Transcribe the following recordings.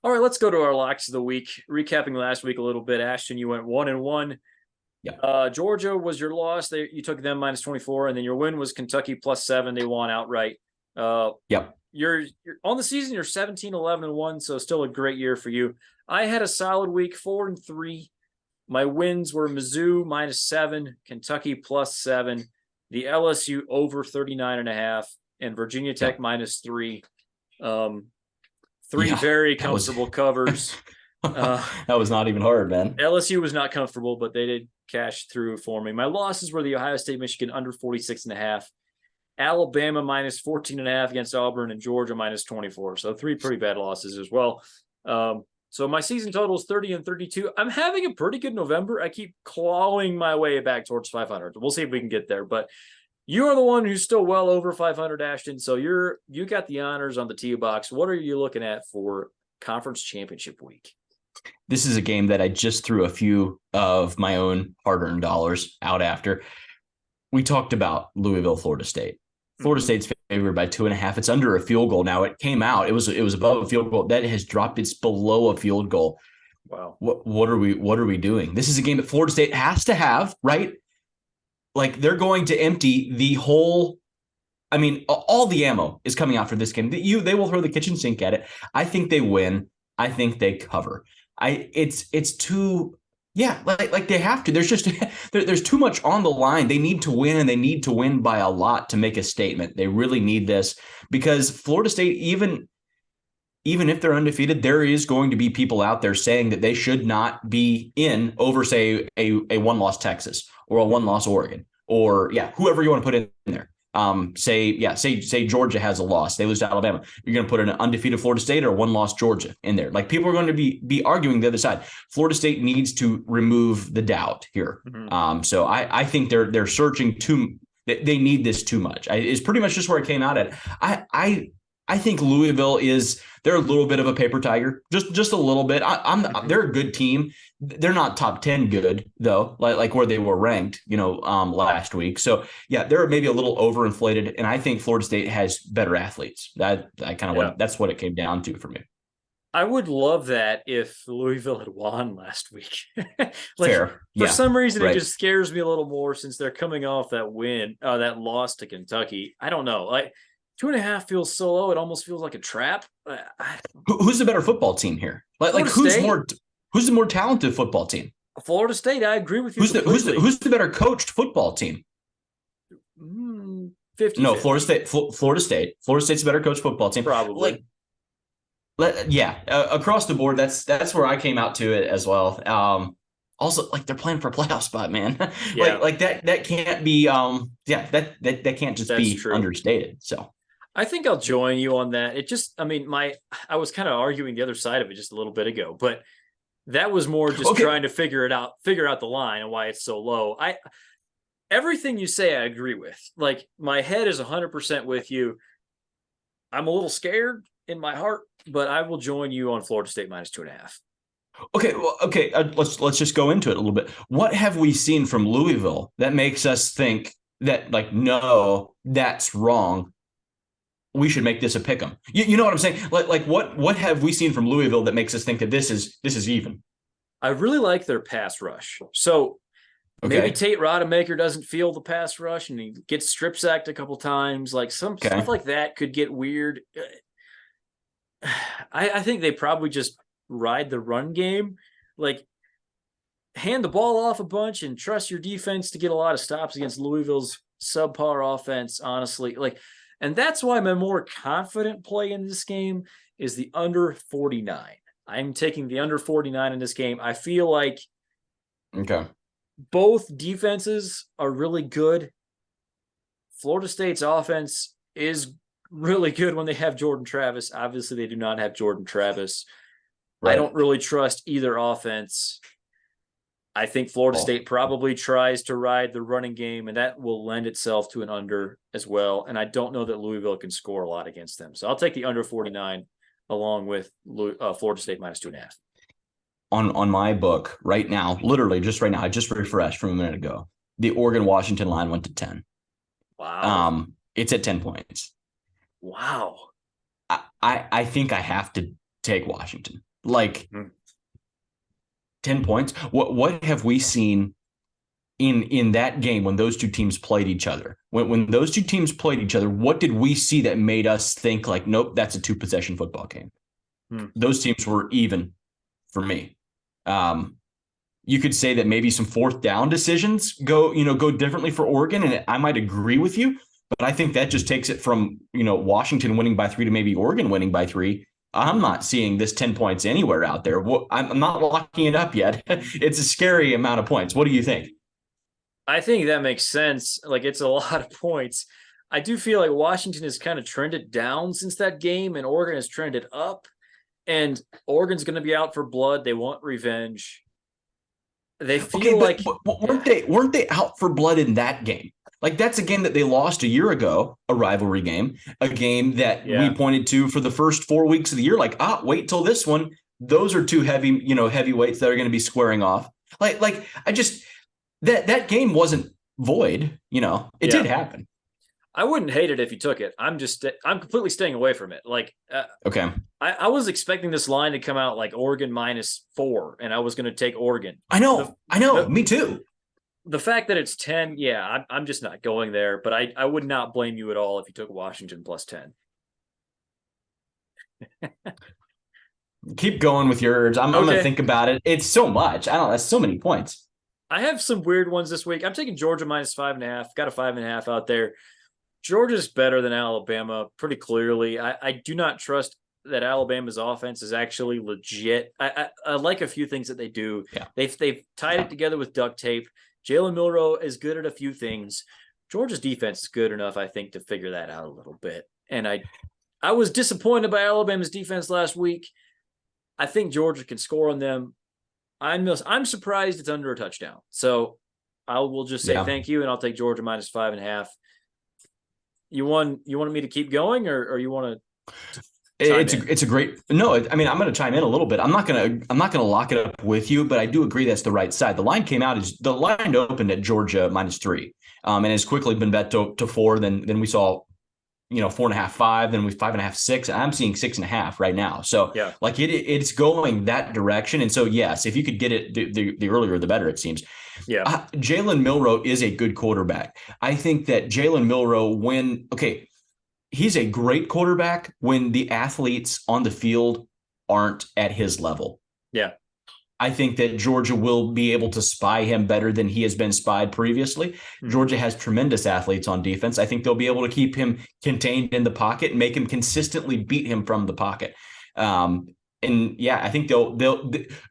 All right, let's go to our locks of the week. Recapping last week a little bit, Ashton, you went 1-1. Yeah. Georgia was your loss. You took them -24, and then your win was Kentucky +7. They won outright. Yep. You're on the season. You're 17-11-1, so still a great year for you. I had a solid week, 4-3. My wins were Mizzou -7, Kentucky +7, the LSU over 39.5, and Virginia Tech -3. Three very comfortable covers. That was not even hard, man. LSU was not comfortable, but they did cash through for me. My losses were the Ohio State, Michigan under 46.5, Alabama -14.5 against Auburn, and Georgia -24. So 3 pretty bad losses as well. So my season total is 30-32. I'm having a pretty good November. I keep clawing my way back towards 500. We'll see if we can get there. But you are the one who's still well over 500, Ashton. So you got the honors on the tee box. What are you looking at for conference championship week? This is a game that I just threw a few of my own hard-earned dollars out after. We talked about Louisville, Florida State. Florida State's favored by 2.5. It's under a field goal. Now it came out. It was above a field goal. That has dropped. It's below a field goal. Wow. What are we doing? This is a game that Florida State has to have, right? Like they're going to empty the whole. I mean, all the ammo is coming out for this game. They will throw the kitchen sink at it. I think they win. I think they cover. It's too. Yeah, like they have to. There's just there's too much on the line. They need to win, and they need to win by a lot to make a statement. They really need this because Florida State, even if they're undefeated, there is going to be people out there saying that they should not be in over, say, a one-loss Texas or a one-loss Oregon or whoever you want to put in there. Say Georgia has a loss, they lose to Alabama. You're going to put an undefeated Florida State or one-loss Georgia in there. Like people are going to be arguing the other side. Florida State needs to remove the doubt here. So I think they're searching too. They need this too much. It's pretty much just where it came out at. I think Louisville they're a little bit of a paper tiger, just a little bit. They're a good team. They're not top 10 good though, like where they were ranked, last week. So they're maybe a little overinflated, and I think Florida State has better athletes. That's what it came down to for me. I would love that if Louisville had won last week. Fair. For some reason, It just scares me a little more since they're coming off that win, that loss to Kentucky. I don't know. 2.5 feels so low. It almost feels like a trap. Who's the better football team here? Who's the more talented football team? Florida State. I agree with you. Who's the better coached football team? 50. No, Florida State. Florida State's a better coached football team. Probably. Across the board, that's where I came out to it as well. Also, they're playing for a playoff spot, man. That can't be. That can't just be true. Understated. So. I think I'll join you on that. I was kind of arguing the other side of it just a little bit ago, but that was more just trying to figure out the line and why it's so low. Everything you say, I agree with. My head is 100% with you. I'm a little scared in my heart, but I will join you on Florida State -2.5. Okay. Let's just go into it a little bit. What have we seen from Louisville that makes us think that no, that's wrong? We should make this a pick'em. You know what I'm saying? What have we seen from Louisville that makes us think that this is even? I really like their pass rush. So maybe Tate Rodemaker doesn't feel the pass rush and he gets strip sacked a couple times. Stuff like that could get weird. I think they probably just ride the run game. Hand the ball off a bunch and trust your defense to get a lot of stops against Louisville's subpar offense, honestly. And that's why my more confident play in this game is the under 49. I'm taking the under 49 in this game. I feel like both defenses are really good. Florida State's offense is really good when they have Jordan Travis. Obviously, they do not have Jordan Travis. Right. I don't really trust either offense. I think Florida State probably tries to ride the running game, and that will lend itself to an under as well. And I don't know that Louisville can score a lot against them. So I'll take the under 49 along with Florida State -2.5. On my book right now, literally just right now, I just refreshed from a minute ago. The Oregon-Washington line went to 10. Wow. It's at 10 points. Wow. I think I have to take Washington. Like 10 points. What have we seen in that game when those two teams played each other? When those two teams played each other, what did we see that made us think like, nope, that's a 2-possession football game? Those teams were even for me. You could say that maybe some fourth down decisions go differently for Oregon, and I might agree with you, but I think that just takes it from, Washington winning by 3 to maybe Oregon winning by 3. I'm not seeing this 10 points anywhere out there. I'm not locking it up yet. It's a scary amount of points. What do you think? I think that makes sense. Like, it's a lot of points. I do feel like Washington has kind of trended down since that game, and Oregon has trended up. And Oregon's going to be out for blood. They want revenge. They feel weren't they out for blood in that game? Like, that's a game that they lost a year ago, a rivalry game, a game that we pointed to for the first 4 weeks of the year. Like, wait till this one. Those are two heavyweights that are going to be squaring off. Like I just that game wasn't void. It did happen. I wouldn't hate it if you took it. I'm completely staying away from it. Like, okay. I was expecting this line to come out like Oregon -4, and I was going to take Oregon. I know. Me too. The fact that it's 10, I'm just not going there. But I would not blame you at all if you took Washington +10. Keep going with yours. I'm going to think about it. It's so much. That's so many points. I have some weird ones this week. I'm taking Georgia -5.5. Got a 5.5 out there. Georgia's better than Alabama pretty clearly. I do not trust that Alabama's offense is actually legit. I like a few things that they do. Yeah. They've tied it together with duct tape. Jalen Milroe is good at a few things. Georgia's defense is good enough, I think, to figure that out a little bit. And I was disappointed by Alabama's defense last week. I think Georgia can score on them. I'm surprised it's under a touchdown. So I will just say thank you, and I'll take Georgia -5.5. You want me to keep going, or you want to? It's a great no. I mean, I'm going to chime in a little bit. I'm not going to lock it up with you, but I do agree that's the right side. The line opened at Georgia -3, and has quickly been bet to 4. Then we saw 4.5, 5, then we 5.5, 6. And I'm seeing 6.5 right now. So like it's going that direction. And so yes, if you could get it the earlier the better, it seems. Yeah. Jalen Milroe is a good quarterback. I think that Jalen Milroe, he's a great quarterback when the athletes on the field aren't at his level. Yeah. I think that Georgia will be able to spy him better than he has been spied previously. Mm-hmm. Georgia has tremendous athletes on defense. I think they'll be able to keep him contained in the pocket and make him consistently beat him from the pocket. I think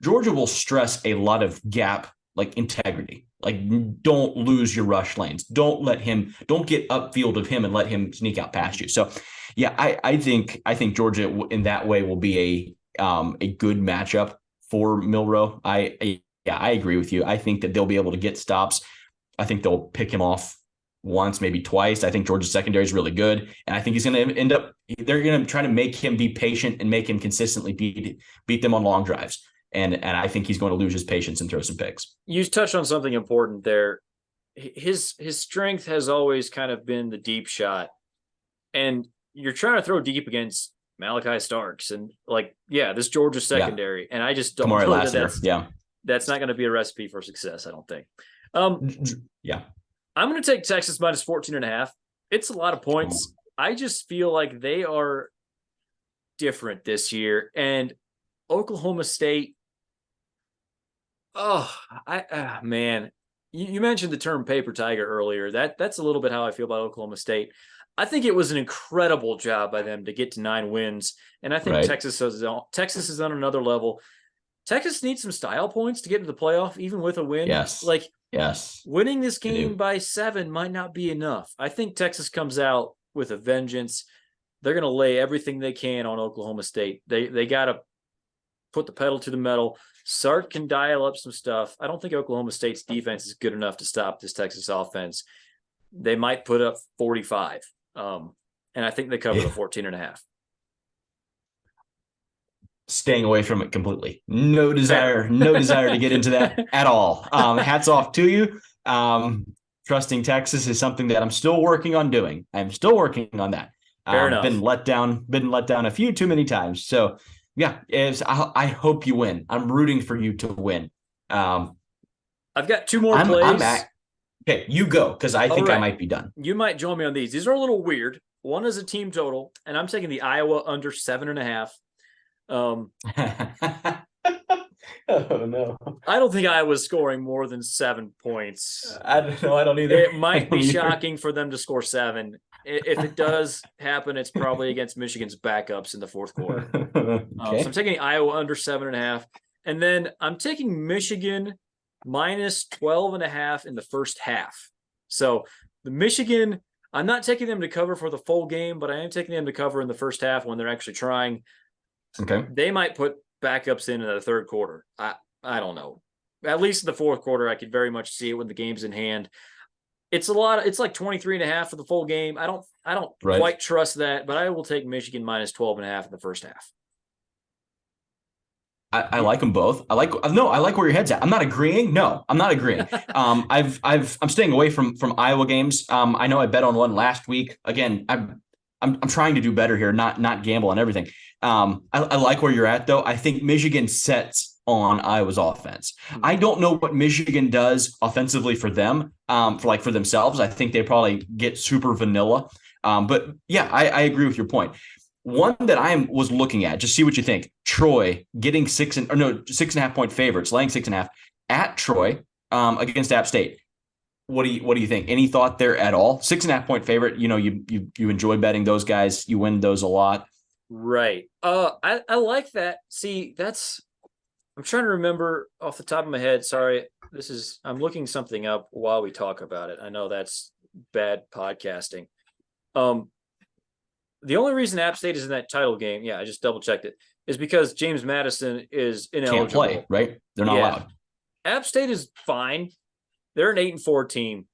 Georgia will stress a lot of gap, like integrity. Like, don't lose your rush lanes. Don't get upfield of him and let him sneak out past you. So I think Georgia in that way will be a good matchup for Milroe. I agree with you. I think that they'll be able to get stops. I think they'll pick him off once, maybe twice. I think Georgia's secondary is really good. And I think he's going to they're going to try to make him be patient and make him consistently beat them on long drives. And I think he's going to lose his patience and throw some picks. You touched on something important there. His strength has always kind of been the deep shot. And you're trying to throw deep against Malachi Starks and this Georgia secondary. And I just don't know that's not going to be a recipe for success, I don't think. I'm going to take Texas -14.5. It's a lot of points. I just feel like they are different this year. And Oklahoma State, man, you mentioned the term paper tiger earlier. That's a little bit how I feel about Oklahoma State. I think it was an incredible job by them to get to 9 wins. And I think Texas is on another level. Texas needs some style points to get into the playoff, even with a win. Yes. Winning this game by 7 might not be enough. I think Texas comes out with a vengeance. They're going to lay everything they can on Oklahoma State. They got to put the pedal to the metal. Sark can dial up some stuff. I don't think Oklahoma State's defense is good enough to stop this Texas offense. They might put up 45. And I think they cover the 14.5. Staying away from it completely. No desire to get into that at all. Hats off to you. Trusting Texas is something that I'm still working on doing. I'm still working on that. Fair enough. Been let down a few too many times. So Yeah, I hope you win. I'm rooting for you to win. I've got two more I'm plays. Okay, you go, because I think I right. might be done. You might join me on these. These are a little weird. One is a team total, and I'm taking the Iowa under 7.5. Oh no! I don't think Iowa's scoring more than 7 points. I don't know. I don't either. It might be shocking for them to score 7. If it does happen, it's probably against Michigan's backups in the fourth quarter. Okay. So I'm taking Iowa under 7.5, and then I'm taking Michigan minus 12.5 in the first half. So the Michigan, I'm not taking them to cover for the full game, but I am taking them to cover in the first half when they're actually trying. Okay. They might put backups in the third quarter. I don't know. At least in the fourth quarter, I could very much see it when the game's in hand. It's a lot. It's like 23.5 for the full game. I don't quite trust that, but I will take Michigan minus 12.5 in the first half. I like them both. I like where your head's at. I'm not agreeing. No, I'm not agreeing. I'm staying away from Iowa games. I know I bet on one last week. Again, I'm trying to do better here, not gamble on everything. I like where you're at though. I think Michigan sets on Iowa's offense. I don't know what Michigan does offensively for them, for themselves. I think they probably get super vanilla. But yeah, I agree with your point. One that I was looking at, just see what you think. Troy getting 6.5 point favorites, laying 6.5 at Troy against App State. What do you think? Any thought there at all? 6.5 point favorite. You know, you enjoy betting those guys. You win those a lot. Right. I like that. See, I'm trying to remember off the top of my head. Sorry, I'm looking something up while we talk about it. I know that's bad podcasting. The only reason App State is in that title game, yeah, I just double checked it, is because James Madison is ineligible. Can't play, right? They're not allowed. App State is fine. They're an 8-4 team.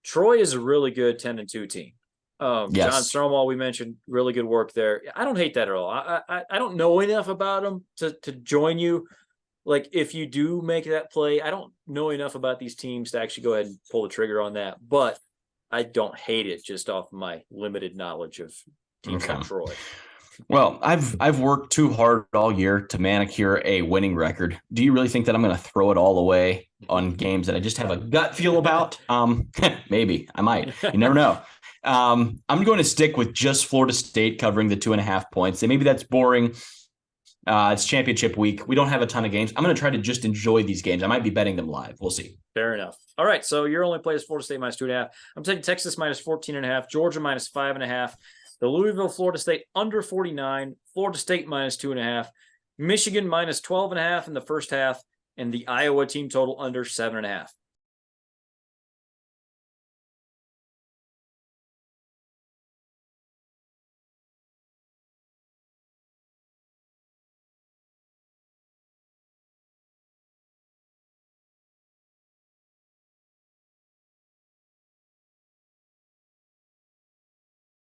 Troy is a really good 10-2 team. John Stonewall, we mentioned, really good work there. I don't hate that at all. I don't know enough about them to join you. Like, if you do make that play, I don't know enough about these teams to actually go ahead and pull the trigger on that. But I don't hate it just off my limited knowledge of teams like Troy. Well, I've worked too hard all year to manicure a winning record. Do you really think that I'm going to throw it all away on games that I just have a gut feel about? Maybe I might. You never know. I'm going to stick with just Florida State covering the 2.5 points. And maybe that's boring. It's championship week. We don't have a ton of games. I'm going to try to just enjoy these games. I might be betting them live. We'll see. Fair enough. All right. So your only play is Florida State minus 2.5. I'm taking Texas minus 14.5, Georgia minus 5.5, the Louisville, Florida State under 49, Florida State minus 2.5, Michigan minus 12.5 in the first half, and the Iowa team total under 7.5.